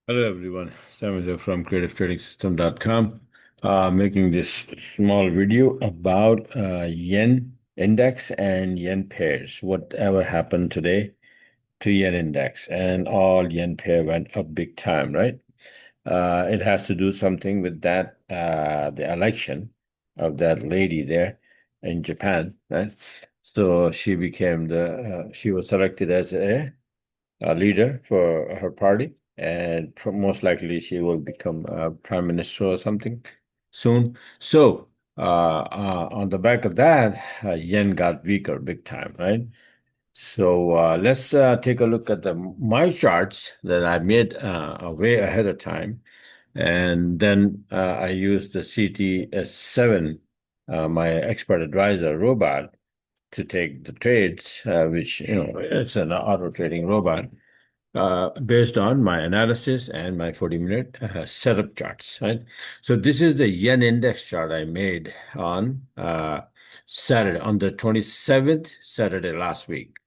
Hello everyone, Sam here from creativetrading.system.com, making this small video about yen index and yen pairs. Whatever happened today to yen index, and all yen pair went up big time, right? It has to do something with that the election of that lady there in Japan, right? So she was selected as a leader for her party, and most likely she will become prime minister or something soon. So, on the back of that, yen got weaker big time, right? So let's take a look at the my charts that I made way ahead of time, and then I used the CTS7, my expert advisor robot, to take the trades, which it's an auto trading robot based on my analysis and my 40-minute setup charts, right? So this is the yen index chart I made on Saturday, on the 27th, Saturday last week,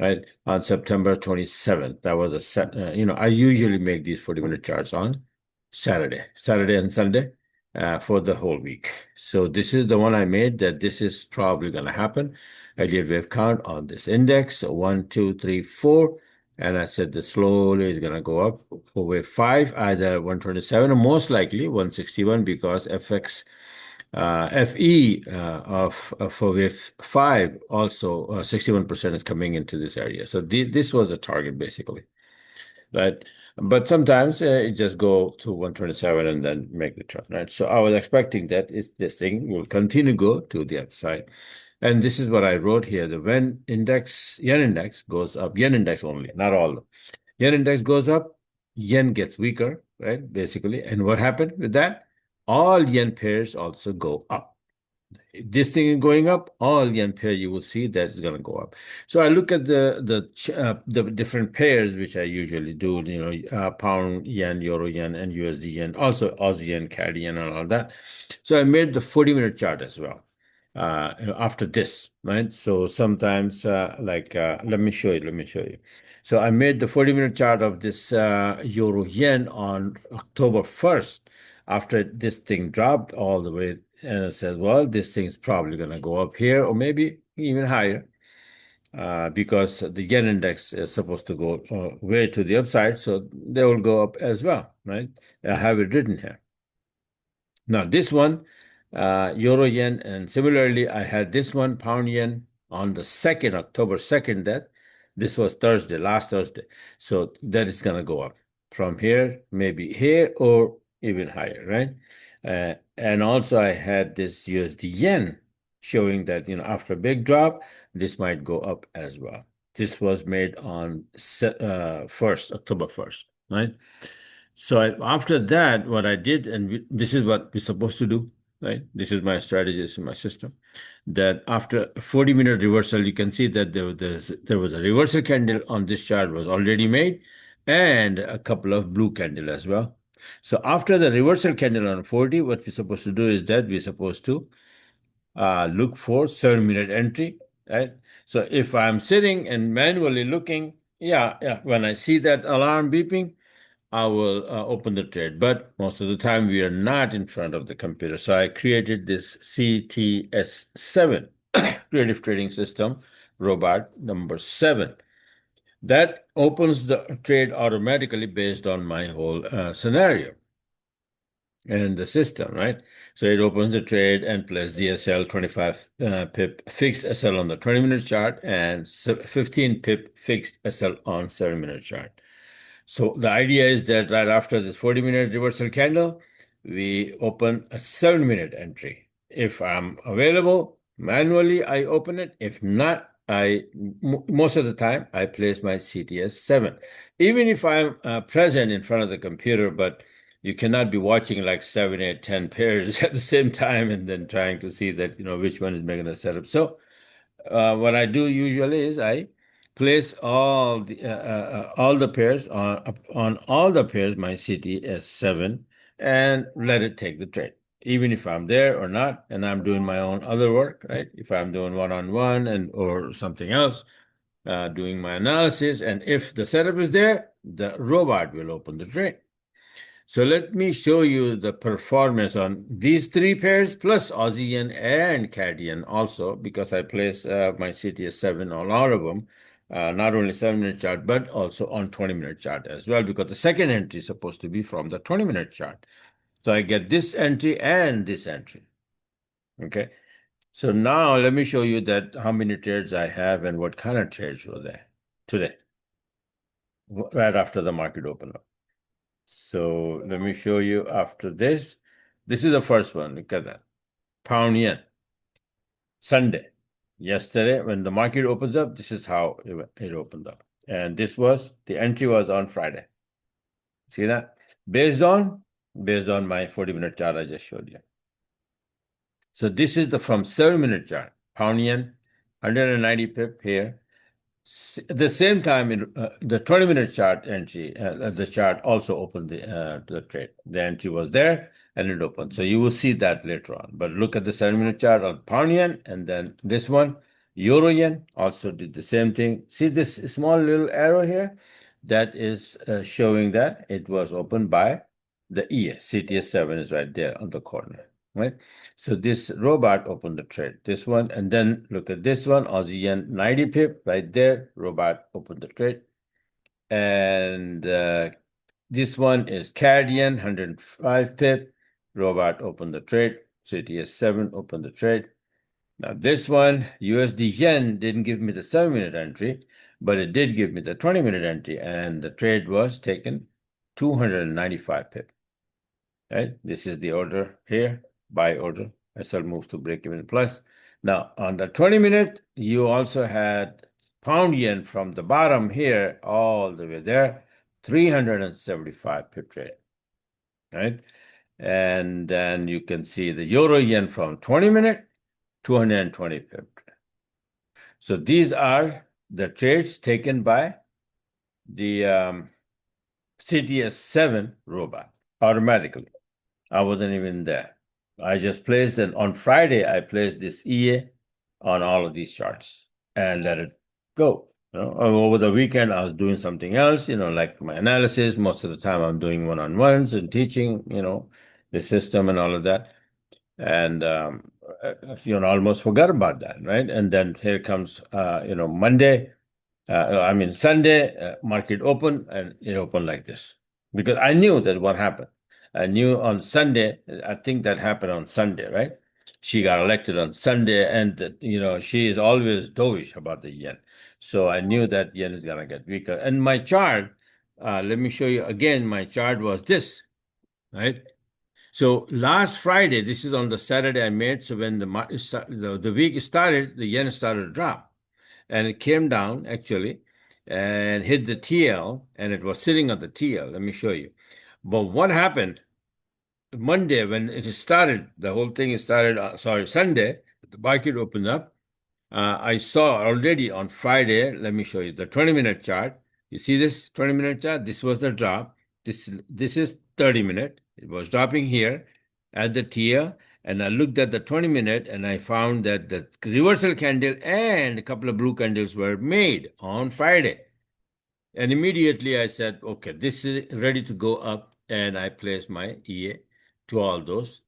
right? On September 27th. That was a set, I usually make these 40-minute charts on Saturday and Sunday for the whole week. So this is the one I made that this is probably going to happen. I did wave count on this index, 1, 2, 3, 4. And I said that slowly is going to go up for wave 5, either 127 or most likely 161, because FE for wave 5 also 61% is coming into this area. So this was the target basically, right? But sometimes it just go to 127 and then make the turn, right? So I was expecting that this thing will continue to go to the upside. And this is what I wrote here. The when yen index goes up, yen index only, not all. Yen index goes up, yen gets weaker, right? Basically. And what happened with that? All yen pairs also go up. This thing is going up, all yen pair you will see that is going to go up. So I look at the different pairs which I usually do, pound yen, euro yen, and USD yen, also Aussie yen, CAD yen, and all that. So I made the 40-minute chart as well. After this, right? So sometimes, let me show you. Let me show you. So I made the 40-minute chart of this euro yen on October 1st, after this thing dropped all the way, and it says, well, this thing's probably going to go up here or maybe even higher, because the yen index is supposed to go way to the upside, so they will go up as well, right? I have it written here. Now, this one, euro yen, and similarly, I had this one, pound yen, on the 2nd, October 2nd, that this was Thursday, last Thursday. So that is going to go up from here, maybe here, or even higher, right? And also, I had this USD yen showing that, after a big drop, this might go up as well. This was made on 1st, October 1st, right? So after that, what I did, and this is what we're supposed to do, right? This is my strategy, this is my system. That after a 40-minute reversal, you can see that there was a reversal candle on this chart was already made, and a couple of blue candle as well. So after the reversal candle on 40, what we're supposed to do is that we're supposed to look for 7-minute entry, right? So if I'm sitting and manually looking, yeah, when I see that alarm beeping, I will open the trade. But most of the time, we are not in front of the computer. So I created this CTS7, Creative Trading System, robot number 7. That opens the trade automatically based on my whole scenario and the system, right? So it opens the trade and plays the SL 25 pip fixed SL on the 20-minute chart and 15 pip fixed SL on 7-minute chart. So the idea is that right after this 40-minute reversal candle, we open a 7-minute entry. If I'm available manually, I open it. If not, most of the time I place my CTS 7. Even if I'm present in front of the computer, but you cannot be watching like 7, 8, 10 pairs at the same time and then trying to see that, which one is making a setup. So what I do usually is I place all the pairs on all the pairs my CTS 7, and let it take the trade, even if I'm there or not, and I'm doing my own other work, right? If I'm doing one-on-one and or something else, doing my analysis. And if the setup is there, the robot will open the trade. So let me show you the performance on these three pairs plus Aussie yen and CAD yen also, because I place my CTS7 on all of them, not only 7-minute chart, but also on 20-minute chart as well, because the second entry is supposed to be from the 20-minute chart. So I get this entry and this entry. Okay. So now let me show you that how many trades I have and what kind of trades were there today, right after the market opened up. So let me show you after this. This is the first one. Look at that. Pound yen. Sunday. Yesterday, when the market opens up, this is how it opened up. And this was, the entry was on Friday. See that? Based on my 40-minute chart I just showed you. So this is the from 7-minute chart. Pound yen, 190 pip here. At the same time, the 20-minute chart entry, the chart also opened the trade. The entry was there and it opened. So you will see that later on. But look at the 7-minute chart on pound yen, and then this one, euro yen, also did the same thing. See this small little arrow here? That is showing that it was opened by the EA. CTS7 is right there on the corner, right? So this robot opened the trade, this one, and then look at this one, Aussie yen 90 pip right there, robot opened the trade. And this one is CAD yen 105 pip, robot opened the trade, CTS7 opened the trade. Now this one, USD yen, didn't give me the 7-minute entry, but it did give me the 20-minute entry, and the trade was taken 295 pip. Right? This is the order here, buy order. SL moves to break even plus. Now, on the 20-minute, you also had pound yen from the bottom here all the way there, 375 pip trade. Right? And then you can see the euro yen from 20-minute, 220 pip. So these are the trades taken by the CTS7 robot automatically. I wasn't even there. I just placed it on Friday. I placed this EA on all of these charts and let it go. Over the weekend, I was doing something else, like my analysis. Most of the time, I'm doing one-on-ones and teaching, the system and all of that. And, almost forgot about that, right? And then here comes, Monday, Sunday, market open, and it opened like this. Because I knew that what happened. I knew on Sunday, I think that happened on Sunday, right? She got elected on Sunday, and she is always dovish about the yen. So I knew that yen is gonna get weaker. And my chart, let me show you again. My chart was this, right? So last Friday, this is on the Saturday I made. So when the week started, the yen started to drop, and it came down actually, and hit the TL, and it was sitting on the TL. Let me show you. But what happened Monday when it started? The whole thing started. Sunday, the market opened up. I saw already on Friday. Let me show you the 20-minute chart. You see this 20-minute chart? This was the drop. This is 30-minute. It was dropping here at the TL, and I looked at the 20-minute, and I found that the reversal candle and a couple of blue candles were made on Friday. And immediately I said, okay, this is ready to go up, and I placed my EA to all those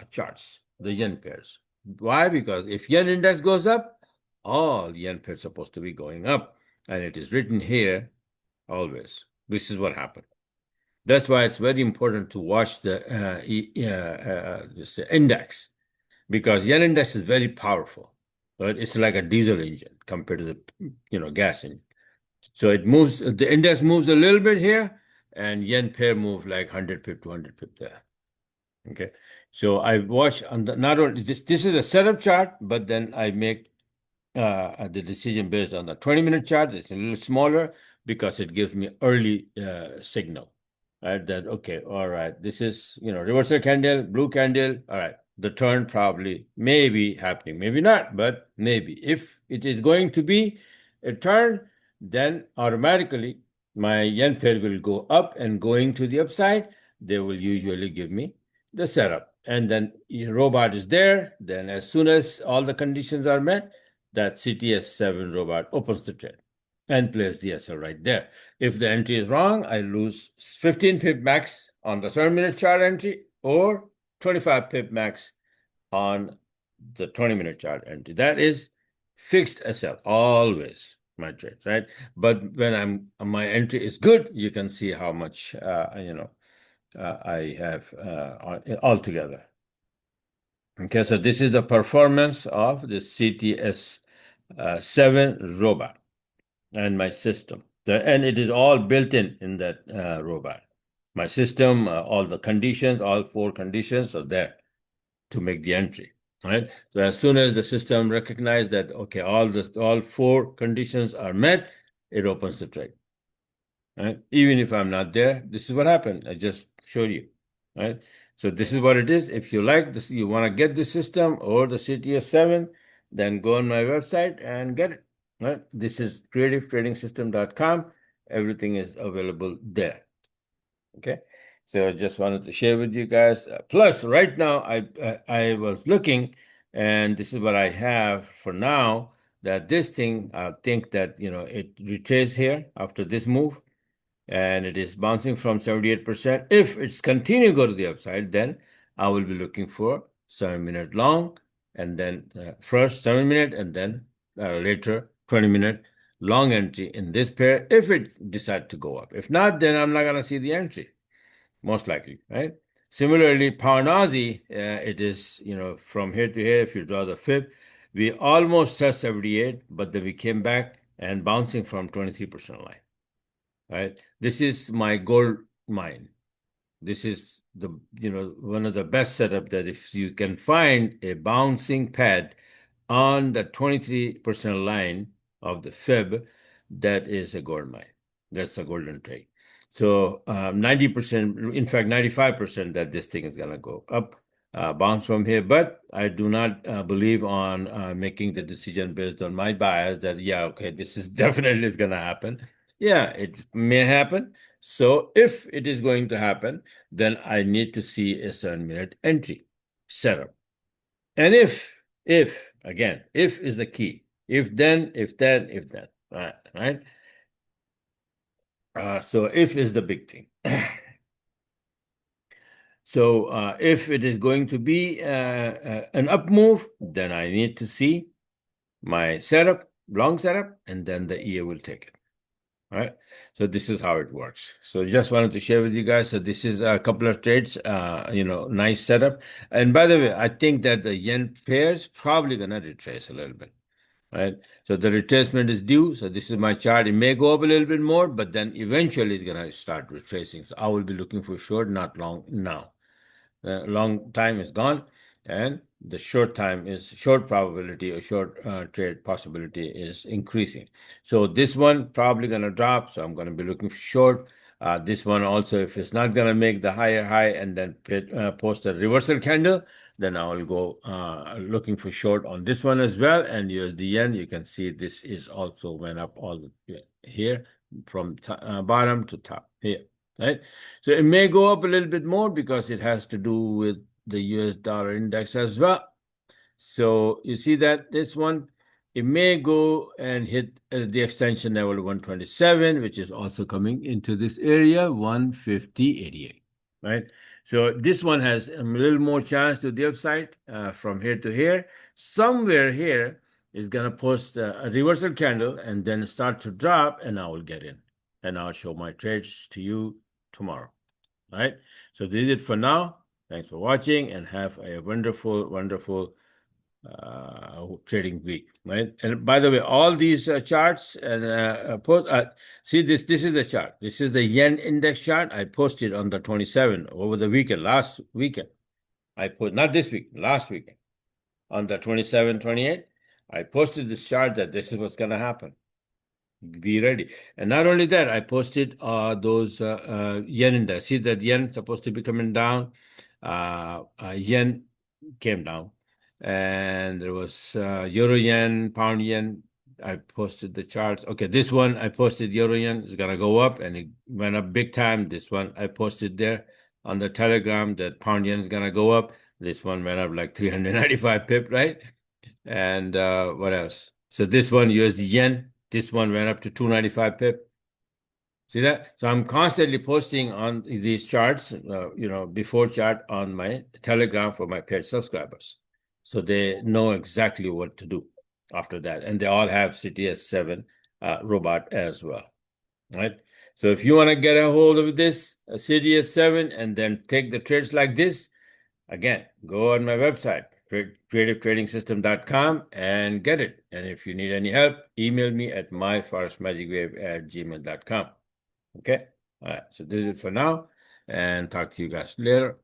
charts, the yen pairs. Why? Because if yen index goes up, all yen pairs are supposed to be going up, and it is written here always. This is what happened. That's why it's very important to watch the this index, because yen index is very powerful. Right? It's like a diesel engine compared to the gas engine. So it moves. The index moves a little bit here, and yen pair move like 100 pip, 200 pip there. Okay. So I watch on not only this. This is a setup chart, but then I make the decision based on the 20-minute chart. It's a little smaller because it gives me early signal. Right, that okay, all right, this is reversal candle, blue candle, all right, the turn probably may be happening, maybe not, but maybe. If it is going to be a turn, then automatically my yen pair will go up, and going to the upside, they will usually give me the setup. And then robot is there, then as soon as all the conditions are met, that CTS7 robot opens the trade. and place the SL right there. If the entry is wrong, I lose 15 pip max on the 7-minute chart entry or 25 pip max on the 20-minute chart entry. That is fixed SL, always my trades, right? But when my entry is good, you can see how much I have altogether. Okay, so this is the performance of the CTS 7 robot and my system. And it is all built in that robot. My system, all the conditions, all 4 conditions are there to make the entry, right? So as soon as the system recognizes that, okay, all 4 conditions are met, it opens the trade, right? Even if I'm not there, this is what happened. I just showed you, right? So this is what it is. If you like this, you want to get the system or the CTS 7, then go on my website and get it, right? This is creativetrading.com. Everything is available there. Okay. So I just wanted to share with you guys. Plus, right now, I was looking, and this is what I have for now, that this thing, I think that, it retraces here after this move, and it is bouncing from 78%. If it's continue to go to the upside, then I will be looking for 7-minute long, and then first 7-minute, and then later 20-minute long entry in this pair if it decides to go up. If not, then I'm not going to see the entry, most likely, right? Similarly, Parnazi, it is, from here to here, if you draw the fib, we almost touched 78, but then we came back and bouncing from 23% line. Right? This is my gold mine. This is the one of the best setup that if you can find a bouncing pad on the 23% line of the fib, that is a gold mine. That's a golden trade. So 90%, in fact 95% that this thing is gonna go up, bounce from here. But I do not believe on making the decision based on my bias that okay, this is definitely is gonna happen. Yeah, it may happen. So if it is going to happen, then I need to see a 7-minute entry setup. And if again, if is the key. If then, if then, if then. Right? So if is the big thing. So if it is going to be an up move, then I need to see my setup, long setup, and then the EA will take it. All right. So this is how it works. So just wanted to share with you guys. So this is a couple of trades, nice setup. And by the way, I think that the yen pairs probably gonna retrace a little bit, right? So the retracement is due. So this is my chart. It may go up a little bit more, but then eventually it's gonna start retracing. So I will be looking for short, not long now. Long time is gone, and the short probability or short trade possibility is increasing. So this one probably going to drop, so I'm going to be looking for short. This one also, if it's not going to make the higher high and then post a reversal candle, then I will go looking for short on this one as well. And USD yen, you can see this is also went up all here from bottom to top here. Right? So it may go up a little bit more because it has to do with the US dollar index as well. So you see that this one, it may go and hit the extension level 127, which is also coming into this area, 150.88, right? So this one has a little more chance to the upside from here to here. Somewhere here is going to post a reversal candle and then start to drop, and I will get in. And I'll show my trades to you tomorrow. All right. So this is it for now. Thanks for watching and have a wonderful, wonderful trading week. Right. And by the way, all these charts and see this is the chart. This is the yen index chart. I posted on the 27th over the weekend, last weekend. I put not this week, last weekend on the 27, 28. I posted this chart that this is what's going to happen. Be ready. And not only that, I posted those yen index. See that yen supposed to be coming down. Yen came down. And there was euro yen, pound yen. I posted the charts. Okay, this one I posted euro yen is going to go up, and it went up big time. This one I posted there on the Telegram that pound yen is going to go up. This one went up like 395 pip, right? And what else? So this one, USD yen, This one went up to 295 pip. See that? So I'm constantly posting on these charts, before chart on my Telegram for my paid subscribers. So they know exactly what to do after that. And they all have CTS7 robot as well, right? So if you want to get a hold of this CTS7 and then take the trades like this, again, go on my website, creativetrading.com, and get it. And if you need any help, email me at myforexmagicwave@gmail.com. Okay. All right. So this is it for now, and talk to you guys later.